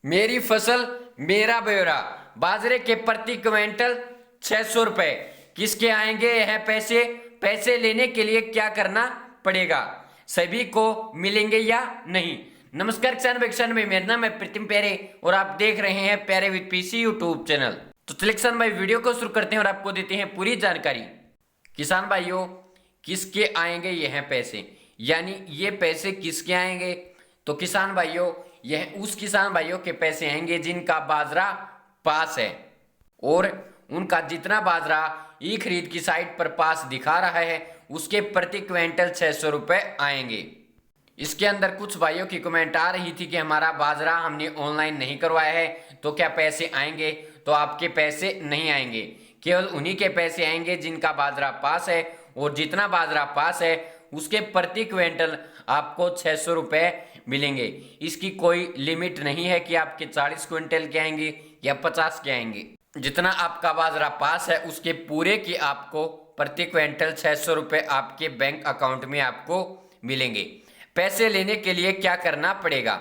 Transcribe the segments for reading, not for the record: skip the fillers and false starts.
मेरी फसल मेरा ब्यौरा। बाजरे के प्रति क्विंटल 600 रुपए। किसके आएंगे यह पैसे? पैसे लेने के लिए क्या करना पड़ेगा? सभी को मिलेंगे या नहीं? नमस्कार किसान भाई, मेरा नाम है प्रीतम प्यारे और आप देख रहे हैं प्यारे विद पीसी यूट्यूब चैनल। तो चलिए किसान भाई, वीडियो को शुरू करते हैं और आपको देते हैं पूरी जानकारी। किसान भाइयों, किसके आएंगे यह पैसे, यानी ये पैसे किसके आएंगे? तो किसान भाइयों, यह उस किसान भाइयों के पैसे आएंगे जिनका बाजरा पास है और उनका जितना बाजरा ई खरीद की साइट पर पास दिखा रहा है उसके प्रति क्विंटल 600 रुपए आएंगे। इसके अंदर कुछ भाइयों की कमेंट आ रही थी कि हमारा बाजरा हमने ऑनलाइन नहीं करवाया है तो क्या पैसे आएंगे? तो आपके पैसे नहीं आएंगे, केवल उन्हीं के पैसे आएंगे जिनका बाजरा पास है और जितना बाजरा पास है उसके प्रति क्विंटल आपको 600 रुपए मिलेंगे। इसकी कोई लिमिट नहीं है कि आपके 40 क्विंटल के आएंगे या 50 के आएंगे। जितना आपका बाजरा पास है उसके पूरे की आपको प्रति क्विंटल 600 रुपए आपके बैंक अकाउंट में आपको मिलेंगे। पैसे लेने के लिए क्या करना पड़ेगा?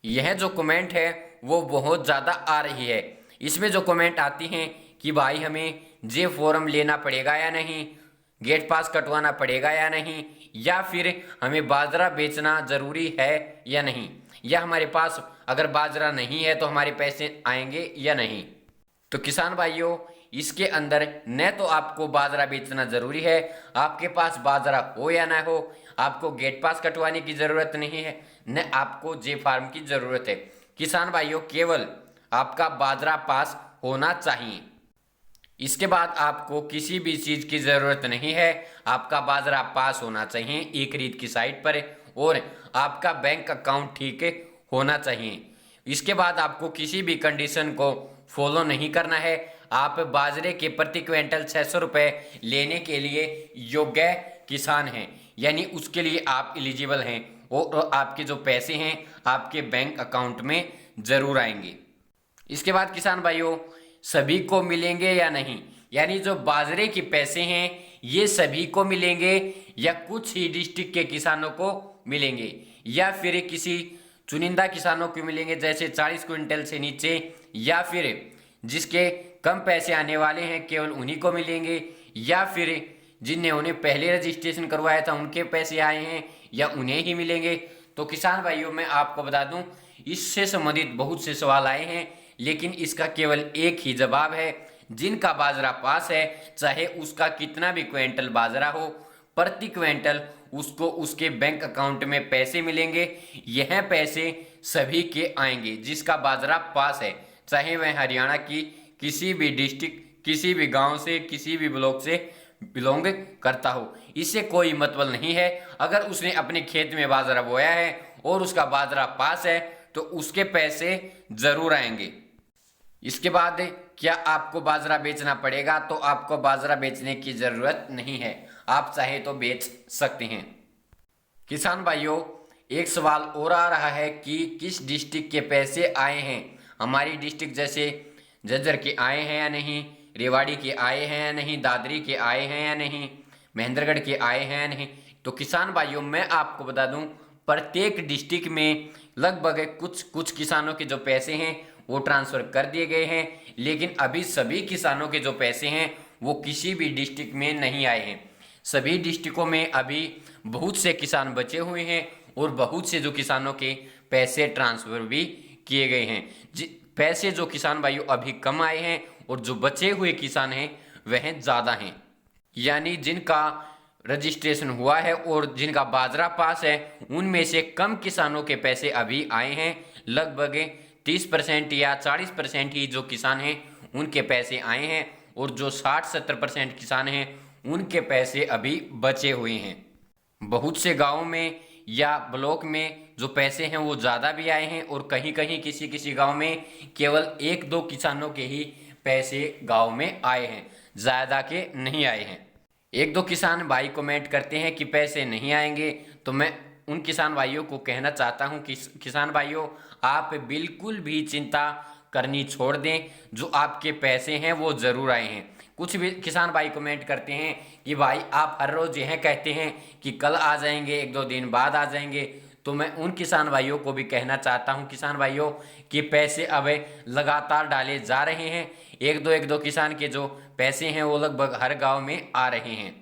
यह जो कमेंट है वो बहुत ज़्यादा आ रही है। इसमें जो कमेंट आती हैं कि भाई हमें जे फॉर्म लेना पड़ेगा या नहीं, गेट पास कटवाना पड़ेगा या नहीं, या फिर हमें बाजरा बेचना ज़रूरी है या नहीं, या हमारे पास अगर बाजरा नहीं है तो हमारे पैसे आएंगे या नहीं। तो किसान भाइयों, इसके अंदर न तो आपको बाजरा बेचना ज़रूरी है, आपके पास बाजरा हो या ना हो, आपको गेट पास कटवाने की ज़रूरत नहीं है, न आपको जे फार्म की ज़रूरत है। किसान भाइयों, केवल आपका बाजरा पास होना चाहिए। इसके बाद आपको किसी भी चीज़ की ज़रूरत नहीं है, आपका बाजरा पास होना चाहिए ई खरीद की साइट पर और आपका बैंक अकाउंट ठीक होना चाहिए। इसके बाद आपको किसी भी कंडीशन को फॉलो नहीं करना है। आप बाजरे के प्रति क्विंटल 600 रुपये लेने के लिए योग्य किसान हैं, यानी उसके लिए आप एलिजिबल हैं और आपके जो पैसे हैं आपके बैंक अकाउंट में ज़रूर आएंगे। इसके बाद किसान भाइयों, सभी को मिलेंगे या नहीं, यानी जो बाजरे के पैसे हैं ये सभी को मिलेंगे या कुछ ही डिस्ट्रिक्ट के किसानों को मिलेंगे, या फिर किसी चुनिंदा किसानों को मिलेंगे जैसे 40 क्विंटल से नीचे, या फिर जिसके कम पैसे आने वाले हैं केवल उन्हीं को मिलेंगे, या फिर जिनने उन्हें पहले रजिस्ट्रेशन करवाया था उनके पैसे आए हैं या उन्हें ही मिलेंगे। तो किसान भाइयों, मैं आपको बता दूं, इससे संबंधित बहुत से सवाल आए हैं लेकिन इसका केवल एक ही जवाब है। जिनका बाजरा पास है, चाहे उसका कितना भी क्विंटल बाजरा हो, प्रति क्विंटल उसको उसके बैंक अकाउंट में पैसे मिलेंगे। यह पैसे सभी के आएंगे जिसका बाजरा पास है, चाहे वह हरियाणा की किसी भी डिस्ट्रिक्ट, किसी भी गांव से, किसी भी ब्लॉक से बिलोंग करता हो। इससे कोई मतलब नहीं है। अगर उसने अपने खेत में बाजरा बोया है और उसका बाजरा पास है तो उसके पैसे जरूर आएंगे। इसके बाद क्या आपको बाजरा बेचना पड़ेगा? तो आपको बाजरा बेचने की ज़रूरत नहीं है, आप चाहे तो बेच सकते हैं। किसान भाइयों, एक सवाल और आ रहा है कि किस डिस्ट्रिक्ट के पैसे आए हैं। हमारी डिस्ट्रिक्ट जैसे झज्जर के आए हैं या नहीं, रेवाड़ी के आए हैं या नहीं, दादरी के आए हैं या नहीं, महेंद्रगढ़ के आए हैं या नहीं। तो किसान भाइयों, मैं आपको बता दूं, प्रत्येक डिस्ट्रिक्ट में लगभग कुछ किसानों के जो पैसे हैं वो ट्रांसफ़र कर दिए गए हैं, लेकिन अभी सभी किसानों के जो पैसे हैं वो किसी भी डिस्ट्रिक्ट में नहीं आए हैं। सभी डिस्ट्रिक्टों में अभी बहुत से किसान बचे हुए हैं और बहुत से जो किसानों के पैसे ट्रांसफ़र भी किए गए हैं। पैसे जो किसान भाइयों अभी कम आए हैं और जो बचे हुए किसान हैं वह ज़्यादा हैं, यानी जिनका रजिस्ट्रेशन हुआ है और जिनका बाजरा पास है उनमें से कम किसानों के पैसे अभी आए हैं। लगभग 30% या 40% ही जो किसान हैं उनके पैसे आए हैं और जो 60-70% किसान हैं उनके पैसे अभी बचे हुए हैं। बहुत से गाँव में या ब्लॉक में जो पैसे हैं वो ज़्यादा भी आए हैं और कहीं कहीं किसी किसी गांव में केवल 1-2 किसानों के ही पैसे गांव में आए हैं, ज़्यादा के नहीं आए हैं। 1-2 किसान भाई कमेंट करते हैं कि पैसे नहीं आएंगे, तो मैं उन किसान भाइयों को कहना चाहता हूं कि किसान भाइयों, आप बिल्कुल भी चिंता करनी छोड़ दें, जो आपके पैसे हैं वो ज़रूर आए हैं। कुछ भी किसान भाई कमेंट करते हैं कि भाई आप हर रोज़ यह कहते हैं कि कल आ जाएंगे, 1-2 दिन बाद आ जाएंगे, तो मैं उन किसान भाइयों को भी कहना चाहता हूं किसान भाइयों कि पैसे अब लगातार डाले जा रहे हैं। एक दो किसान के जो पैसे हैं वो लगभग हर गांव में आ रहे हैं।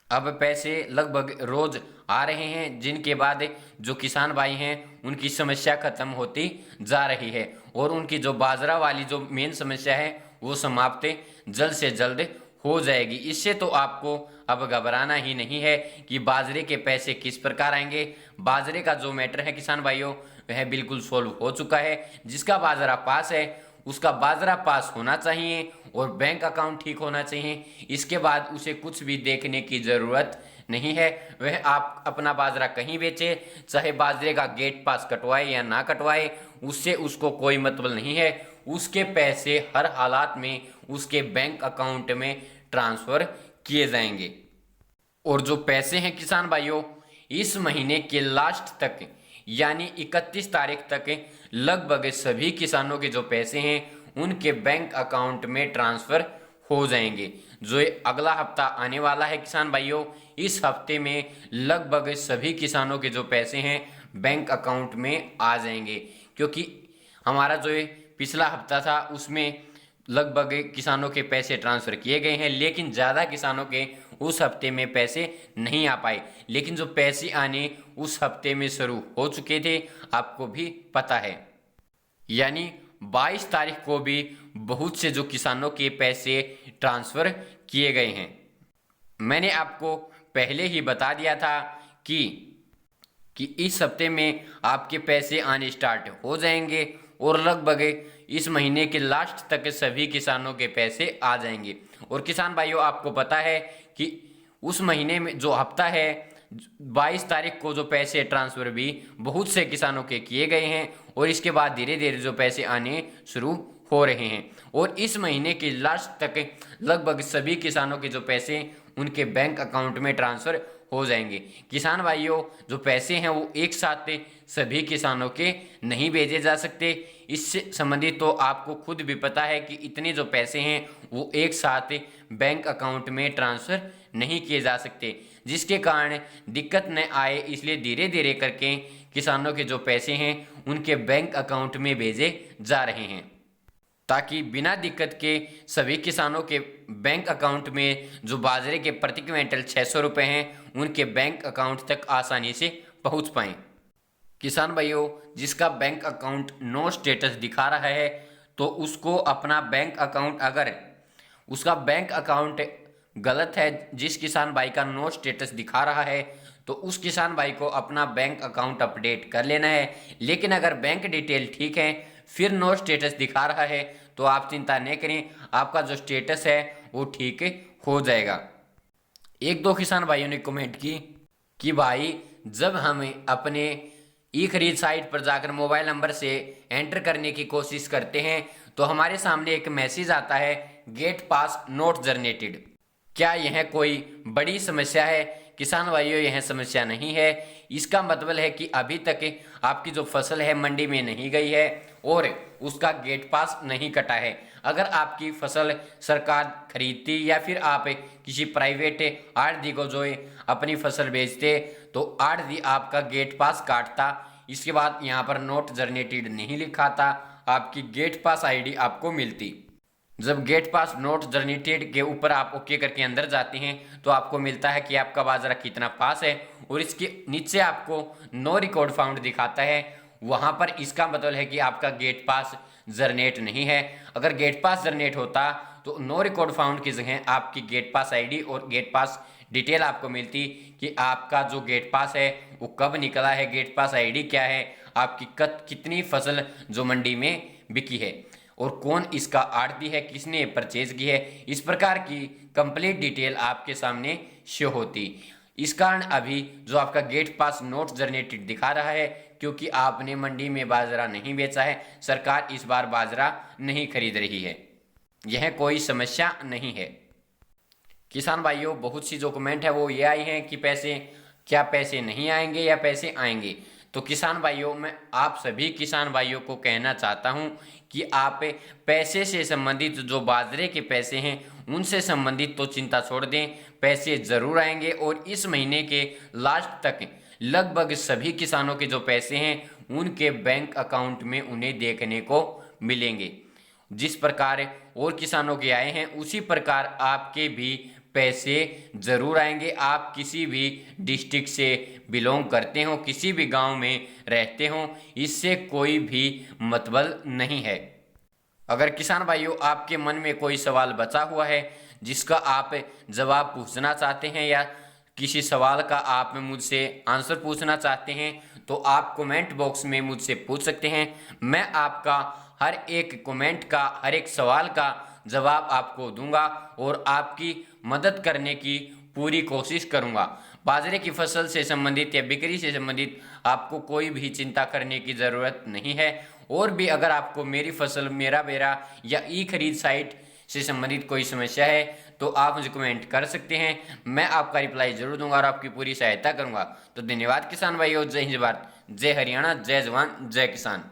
अब पैसे लगभग रोज आ रहे हैं, जिनके बाद जो किसान भाई हैं उनकी समस्या खत्म होती जा रही है और उनकी जो बाजरा वाली जो मेन समस्या है वो समाप्त जल्द से जल्द हो जाएगी। इससे तो आपको अब घबराना ही नहीं है कि बाजरे के पैसे किस प्रकार आएंगे। बाजरे का जो मैटर है किसान भाइयों वह बिल्कुल सोल्व हो चुका है। जिसका बाजरा पास है उसका बाजरा पास होना चाहिए और बैंक अकाउंट ठीक होना चाहिए। इसके बाद उसे कुछ भी देखने की जरूरत नहीं है। वह आप अपना बाजरा कहीं बेचे, चाहे बाजरे का गेट पास कटवाए या ना कटवाए, उससे उसको कोई मतलब नहीं है। उसके पैसे हर हालात में उसके बैंक अकाउंट में ट्रांसफर किए जाएंगे। और जो पैसे हैं किसान भाइयों इस महीने के लास्ट तक यानी 31 तारीख तक लगभग सभी किसानों के जो पैसे हैं उनके बैंक अकाउंट में ट्रांसफर हो जाएंगे। जो अगला हफ्ता आने वाला है किसान भाइयों, इस हफ्ते में लगभग सभी किसानों के जो पैसे हैं बैंक अकाउंट में आ जाएंगे। क्योंकि हमारा जो पिछला हफ्ता था उसमें लगभग किसानों के पैसे ट्रांसफर किए गए हैं, लेकिन ज़्यादा किसानों के उस हफ्ते में पैसे नहीं आ पाए। लेकिन जो पैसे आने उस हफ्ते में शुरू हो चुके थे, आपको भी पता है। यानी 22 तारीख को भी बहुत से जो किसानों के पैसे ट्रांसफर किए गए हैं। मैंने आपको पहले ही बता दिया था कि इस हफ्ते में आपके पैसे आने स्टार्ट हो जाएंगे और लगभग इस महीने के लास्ट तक सभी किसानों के पैसे आ जाएंगे। और किसान भाइयों आपको पता है कि उस महीने में जो हफ्ता है 22 तारीख को जो पैसे ट्रांसफर भी बहुत से किसानों के किए गए हैं और इसके बाद धीरे धीरे जो पैसे आने शुरू हो रहे हैं और इस महीने के लास्ट तक लगभग सभी किसानों के जो पैसे उनके बैंक अकाउंट में ट्रांसफर हो जाएंगे। किसान भाइयों जो पैसे हैं वो एक साथ सभी किसानों के नहीं भेजे जा सकते। इससे संबंधित तो आपको खुद भी पता है कि इतने जो पैसे हैं वो एक साथ बैंक अकाउंट में ट्रांसफर नहीं किए जा सकते, जिसके कारण दिक्कत न आए इसलिए धीरे धीरे करके किसानों के जो पैसे हैं उनके बैंक अकाउंट में भेजे जा रहे हैं, ताकि बिना दिक्कत के सभी किसानों के बैंक अकाउंट में जो बाजरे के प्रति क्विंटल 600 रुपये हैं उनके बैंक अकाउंट तक आसानी से पहुंच पाएं। किसान भाइयों जिसका बैंक अकाउंट नो स्टेटस दिखा रहा है तो उसको अपना बैंक अकाउंट, अगर उसका बैंक अकाउंट गलत है, जिस किसान भाई का नो स्टेटस दिखा रहा है तो उस किसान भाई को अपना बैंक अकाउंट अपडेट कर लेना है। लेकिन अगर बैंक डिटेल ठीक है फिर नो स्टेटस दिखा रहा है तो आप चिंता नहीं करें, आपका जो स्टेटस है वो ठीक हो जाएगा। एक दो किसान भाइयों ने कमेंट की कि भाई जब हम अपने ई खरीद साइट पर जाकर मोबाइल नंबर से एंटर करने की कोशिश करते हैं तो हमारे सामने एक मैसेज आता है गेट पास नॉट जनरेटेड। क्या यह कोई बड़ी समस्या है? किसान भाइयों यह समस्या नहीं है। इसका मतलब है कि अभी तक आपकी जो फसल है मंडी में नहीं गई है और उसका गेट पास नहीं कटा है। अगर आपकी फसल सरकार खरीदती या फिर आप किसी प्राइवेट आढ़ती को जो अपनी फसल बेचते तो आढ़ती आपका गेट पास काटता, इसके बाद यहाँ पर नॉट जनरेटेड नहीं लिखा था, आपकी गेट पास आईडी आपको मिलती। जब गेट पास नॉट जनरेटेड के ऊपर आप ओके करके अंदर जाते हैं तो आपको मिलता है कि आपका बाजरा कितना पास है और इसके नीचे आपको नो रिकॉर्ड फाउंड दिखाता है। वहां पर इसका मतलब है कि आपका गेट पास जनरेट नहीं है। अगर गेट पास जनरेट होता तो नो रिकॉर्ड फाउंड की जगह आपकी गेट पास आईडी और गेट पास डिटेल आपको मिलती कि आपका जो गेट पास है वो कब निकला है, गेट पास आईडी क्या है, आपकी कितनी फसल जो मंडी में बिकी है और कौन इसका आढ़ती है, किसने परचेज की है, इस प्रकार की कंप्लीट डिटेल आपके सामने शो होती। इस कारण अभी जो आपका गेट पास नॉट जनरेटेड दिखा रहा है क्योंकि आपने मंडी में बाजरा नहीं बेचा है, सरकार इस बार बाजरा नहीं खरीद रही है, यह कोई समस्या नहीं है। किसान भाइयों बहुत सी जो कमेंट है वो ये आई हैं कि क्या पैसे नहीं आएंगे या पैसे आएंगे। तो किसान भाइयों मैं आप सभी किसान भाइयों को कहना चाहता हूं कि आप पैसे से संबंधित जो बाजरे के पैसे हैं उनसे संबंधित तो चिंता छोड़ दें, पैसे जरूर आएंगे और इस महीने के लास्ट तक लगभग सभी किसानों के जो पैसे हैं उनके बैंक अकाउंट में उन्हें देखने को मिलेंगे। जिस प्रकार और किसानों के आए हैं उसी प्रकार आपके भी पैसे जरूर आएंगे। आप किसी भी डिस्ट्रिक्ट से बिलोंग करते हो, किसी भी गांव में रहते हो, इससे कोई भी मतलब नहीं है। अगर किसान भाइयों आपके मन में कोई सवाल बचा हुआ है जिसका आप जवाब पूछना चाहते हैं या किसी सवाल का आप मुझसे आंसर पूछना चाहते हैं तो आप कमेंट बॉक्स में मुझसे पूछ सकते हैं। मैं आपका हर एक कमेंट का, हर एक सवाल का जवाब आपको दूंगा और आपकी मदद करने की पूरी कोशिश करूंगा। बाजरे की फसल से संबंधित या बिक्री से संबंधित आपको कोई भी चिंता करने की ज़रूरत नहीं है। और भी अगर आपको मेरी फसल, मेरा बेरा या ई खरीद साइट से संबंधित कोई समस्या है तो आप मुझे कमेंट कर सकते हैं। मैं आपका रिप्लाई जरूर दूंगा और आपकी पूरी सहायता करूंगा। तो धन्यवाद किसान भाइयों। जय हिंद भारत, जय हरियाणा, जय जवान, जय किसान।